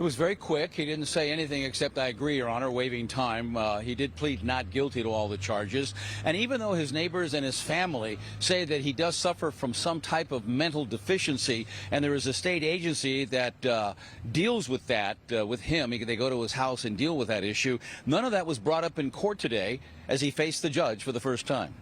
It was very quick. He didn't say anything except, "I agree, Your Honor," waving time. He did plead not guilty to all the charges. And even though his neighbors and his family say that he does suffer from some type of mental deficiency, and there is a state agency that deals with that, with him, they go to his house and deal with that issue, none of that was brought up in court today as he faced the judge for the first time.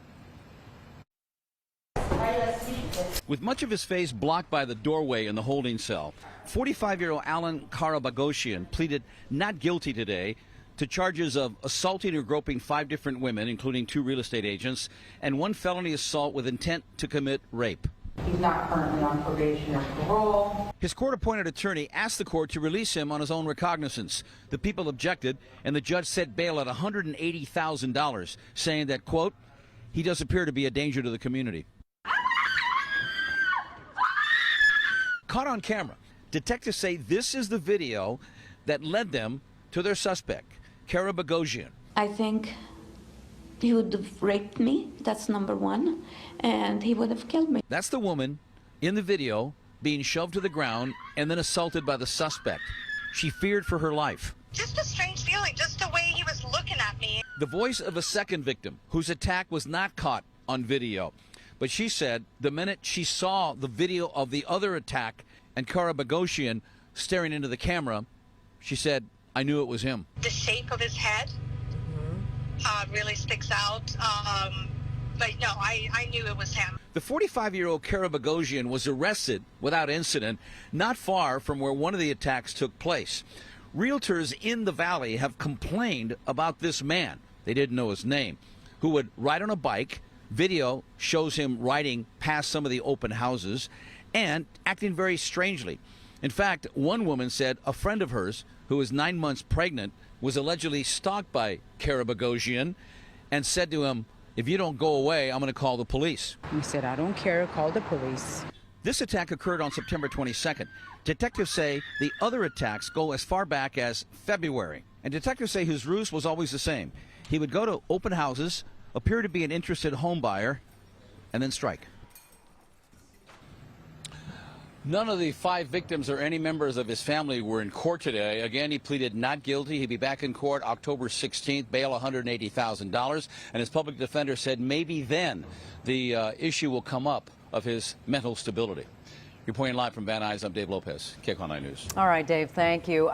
With much of his face blocked by the doorway in the holding cell, 45-year-old Alen Karaboghosian pleaded not guilty today to charges of assaulting or groping 5 different women, including 2 real estate agents, and 1 felony assault with intent to commit rape. He's not currently on probation or parole. His court-appointed attorney asked the court to release him on his own recognizance. The people objected, and the judge set bail at $180,000, saying that, quote, "He does appear to be a danger to the community." Caught on camera, detectives say this is the video that led them to their suspect, Karaboghosian. I think he would have raped me, that's number one, and he would have killed me. That's the woman in the video being shoved to the ground and then assaulted by the suspect. She feared for her life. Just a strange feeling, just the way he was looking at me. The voice of a second victim whose attack was not caught on video. But she said the minute she saw the video of the other attack and Karaboghosian staring into the camera, she said, "I knew it was him." The shape of his head really sticks out. But no, I knew it was him. The 45-year-old Karaboghosian was arrested without incident not far from where one of the attacks took place. Realtors in the valley have complained about this man, they didn't know his name, who would ride on a bike. Video shows him riding past some of the open houses and acting very strangely. In fact, one woman said a friend of hers, who was 9 months pregnant, was allegedly stalked by Karaboghosian and said to him, "If you don't go away, I'm going to call the police." He said, "I don't care, call the police." This attack occurred on September 22nd. Detectives say the other attacks go as far back as February. And detectives say his ruse was always the same. He would go to open houses, appear to be an interested home buyer, and then strike. None of the 5 victims or any members of his family were in court today. Again, he pleaded not guilty. He'll be back in court October 16th, bail $180,000. And his public defender said maybe then the issue will come up of his mental stability. Reporting live from Van Nuys, I'm Dave Lopez, KCAL 9 News. All right, Dave, thank you.